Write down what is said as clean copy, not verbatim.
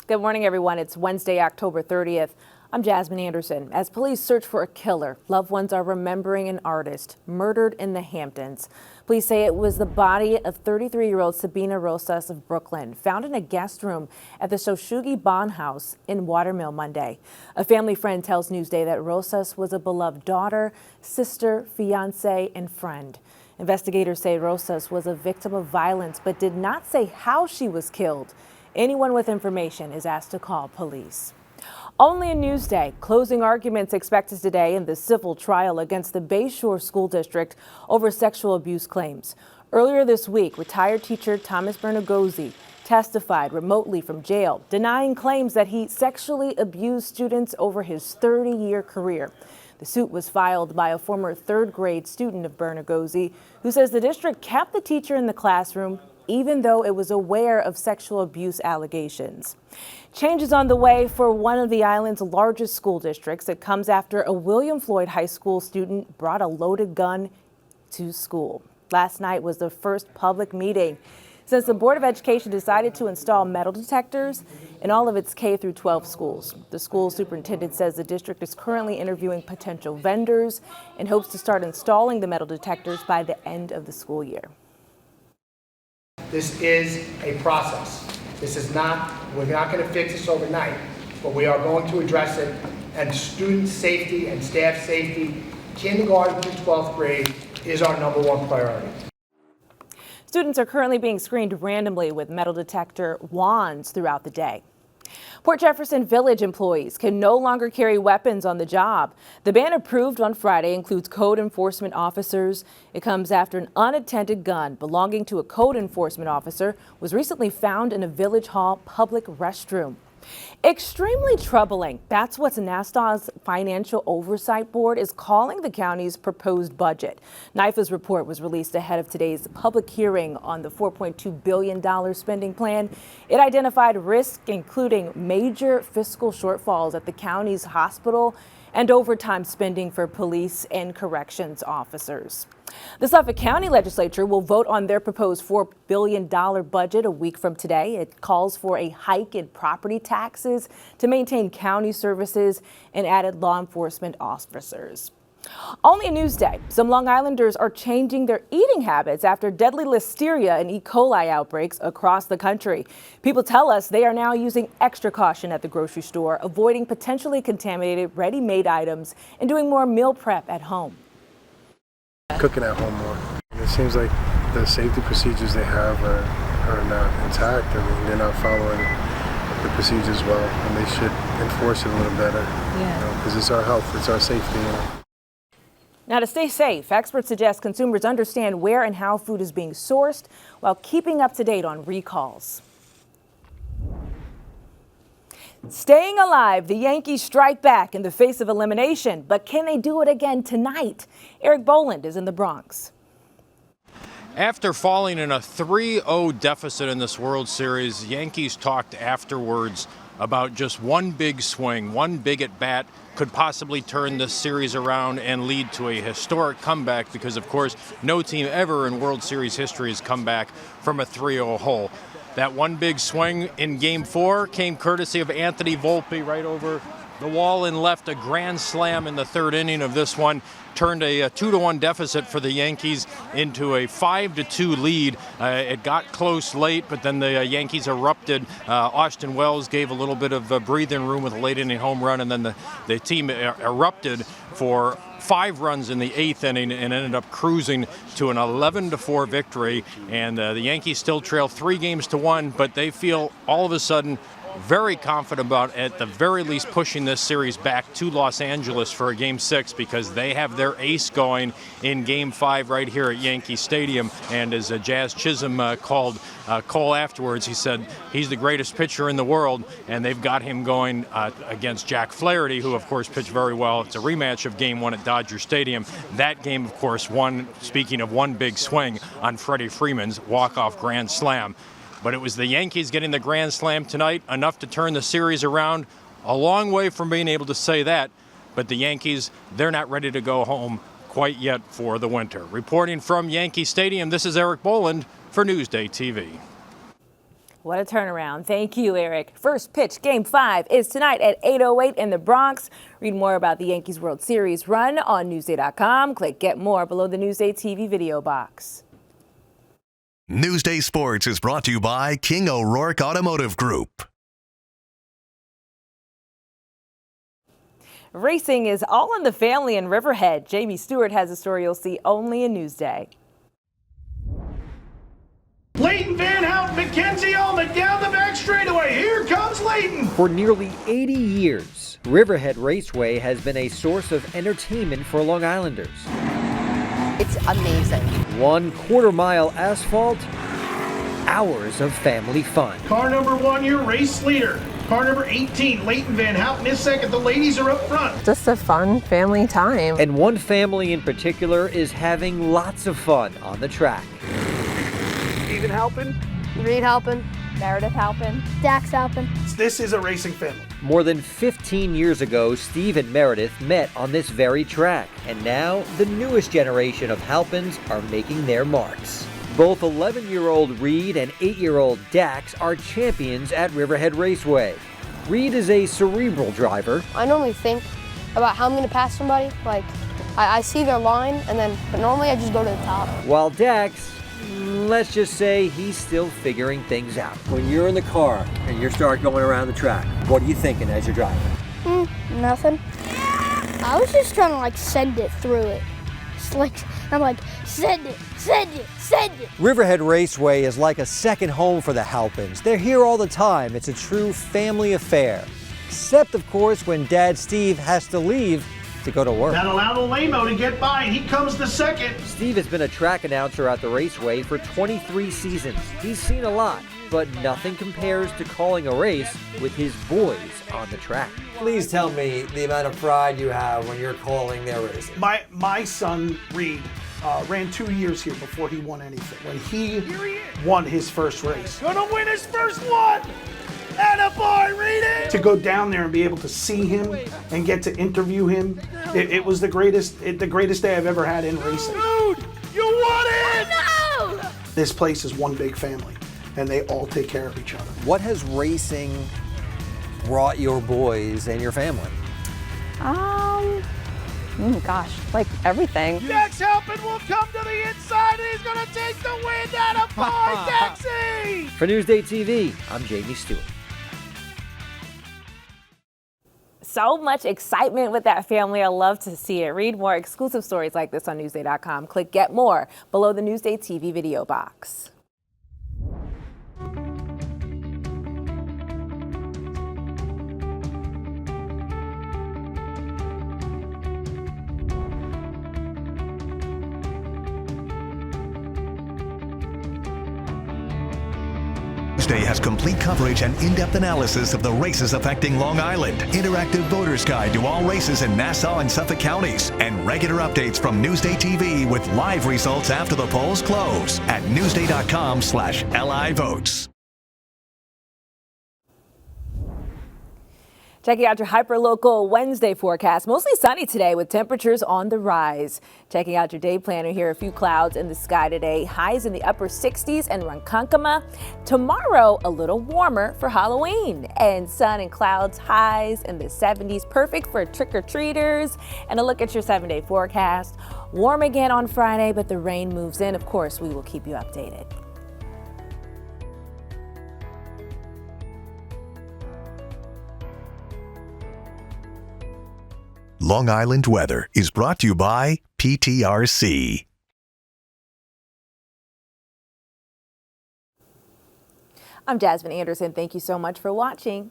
Good morning, everyone. It's Wednesday, October 30th. I'm Jasmine Anderson. As police search for a killer, loved ones are remembering an artist murdered in the Hamptons. Police say it was the body of 33-year-old Sabina Rosas of Brooklyn, found in a guest room at the Shoshugi Bond House in Watermill Monday. A family friend tells Newsday that Rosas was a beloved daughter, sister, fiance, and friend. Investigators say Rosas was a victim of violence, but did not say how she was killed. Anyone with information is asked to call police. Only in Newsday, closing arguments expected today in the civil trial against the Bayshore School District over sexual abuse claims. Earlier this week, retired teacher Thomas Bernagosi testified remotely from jail, denying claims that he sexually abused students over his 30-year career. The suit was filed by a former third-grade student of Bernagosi, who says the district kept the teacher in the classroom even though it was aware of sexual abuse allegations. Change is on the way for one of the island's largest school districts. It comes after a William Floyd High School student brought a loaded gun to school. Last night was the first public meeting since the Board of Education decided to install metal detectors in all of its K through 12 schools. The school superintendent says the district is currently interviewing potential vendors and hopes to start installing the metal detectors by the end of the school year. This is a process. We're not going to fix this overnight, but we are going to address it. And student safety and staff safety, kindergarten through 12th grade, is our #1 priority. Students are currently being screened randomly with metal detector wands throughout the day. Port Jefferson Village employees can no longer carry weapons on the job. The ban approved on Friday includes code enforcement officers. It comes after an unattended gun belonging to a code enforcement officer was recently found in a Village Hall public restroom. Extremely troubling. That's what Nassau's Financial Oversight Board is calling the county's proposed budget. NYFA's report was released ahead of today's public hearing on the $4.2 billion spending plan. It identified risks, including major fiscal shortfalls at the county's hospital and overtime spending for police and corrections officers. The Suffolk County Legislature will vote on their proposed $4 billion budget a week from today. It calls for a hike in property taxes to maintain county services and added law enforcement officers. Only a Newsday, some Long Islanders are changing their eating habits after deadly listeria and E. coli outbreaks across the country. People tell us they are now using extra caution at the grocery store, avoiding potentially contaminated ready-made items and doing more meal prep at home. Cooking at home more. It seems like the safety procedures they have are not intact. I mean, they're not following the procedures well, and they should enforce it a little better. Yeah. Because it's our health, it's our safety. Now, to stay safe, experts suggest consumers understand where and how food is being sourced while keeping up to date on recalls. Staying alive, the Yankees strike back in the face of elimination, but can they do it again tonight? Eric Boland is in the Bronx. After falling in a 3-0 deficit in this World Series, Yankees talked afterwards about just one big swing, one big at bat could possibly turn this series around and lead to a historic comeback because, of course, no team ever in World Series history has come back from a 3-0 hole. That one big swing in Game 4 came courtesy of Anthony Volpe right over the wall and left a grand slam in the third inning of this one. Turned a 2-1 deficit for the Yankees into a 5-2 lead. It got close late, but then the Yankees erupted. Austin Wells gave a little bit of breathing room with a late inning home run, and then the team erupted for 5 runs in the 8th inning and ended up cruising to an 11-4 victory. And the Yankees still trail 3-1, but they feel all of a sudden very confident about, at the very least, pushing this series back to Los Angeles for a Game 6 because they have their ace going in Game 5 right here at Yankee Stadium. And as Jazz Chisholm called Cole afterwards, he said he's the greatest pitcher in the world, and they've got him going against Jack Flaherty, who, of course, pitched very well. It's a rematch of Game 1 at Dodger Stadium. That game, of course, won, speaking of one big swing, on Freddie Freeman's walk-off grand slam. But it was the Yankees getting the grand slam tonight, enough to turn the series around. A long way from being able to say that, but the Yankees, they're not ready to go home quite yet for the winter. Reporting from Yankee Stadium, this is Eric Boland for NewsdayTV. What a turnaround. Thank you, Eric. First pitch, Game 5, is tonight at 8:08 in the Bronx. Read more about the Yankees World Series run on Newsday.com. Click Get More below the Newsday TV video box. Newsday Sports is brought to you by King O'Rourke Automotive Group. Racing is all in the family in Riverhead. Jamie Stewart has a story you'll see only in Newsday. Leighton Van Houten, McKenzie Ullman down the back straightaway. Here comes Leighton. For nearly 80 years, Riverhead Raceway has been a source of entertainment for Long Islanders. It's amazing. 1/4 mile asphalt, hours of family fun. Car number 1, your race leader. Car number 18, Leighton Van Houten is second. The ladies are up front. Just a fun family time. And one family in particular is having lots of fun on the track. Steven Halpin. Reed Halpin. Meredith Halpin. Dax Halpin. This is a racing family. More than 15 years ago, Steve and Meredith met on this very track. And now, the newest generation of Halpins are making their marks. Both 11-year-old Reed and 8-year-old Dax are champions at Riverhead Raceway. Reed is a cerebral driver. I normally think about how I'm going to pass somebody. Like, I see their line, but normally I just go to the top. While Dax, let's just say he's still figuring things out. When you're in the car and you start going around the track, what are you thinking as you're driving? Nothing. I was just trying to send it through it. I'm like, send it, send it, send it. Riverhead Raceway is like a second home for the Halpins. They're here all the time. It's a true family affair. Except, of course, when Dad Steve has to leave to go to work. That allowed Olamo to get by, and he comes to second. Steve has been a track announcer at the Raceway for 23 seasons. He's seen a lot, but nothing compares to calling a race with his boys on the track. Please tell me the amount of pride you have when you're calling their races. My son, Reed, ran 2 years here before he won anything. When he won his first race. Gonna win his first one! Attaboy, Reedy! To go down there and be able to see him and get to interview him, it was the greatest day I've ever had in racing. Dude, you won it! No! This place is one big family, and they all take care of each other. What has racing brought your boys and your family? Gosh, everything. Dax Halpin will come to the inside, and he's gonna take the win. Attaboy, Daxie! For Newsday TV, I'm Jamie Stewart. So much excitement with that family. I love to see it. Read more exclusive stories like this on Newsday.com. Click Get More below the Newsday TV video box. Newsday has complete coverage and in-depth analysis of the races affecting Long Island, interactive voter's guide to all races in Nassau and Suffolk counties, and regular updates from Newsday TV with live results after the polls close at newsday.com/LIvotes. Checking out your hyperlocal Wednesday forecast. Mostly sunny today with temperatures on the rise. Checking out your day planner here. A few clouds in the sky today. Highs in the upper 60s in Ronkonkoma. Tomorrow, a little warmer for Halloween. And sun and clouds, highs in the 70s. Perfect for trick-or-treaters. And a look at your 7-day forecast. Warm again on Friday, but the rain moves in. Of course, we will keep you updated. Long Island weather is brought to you by PTRC. I'm Jasmine Anderson. Thank you so much for watching.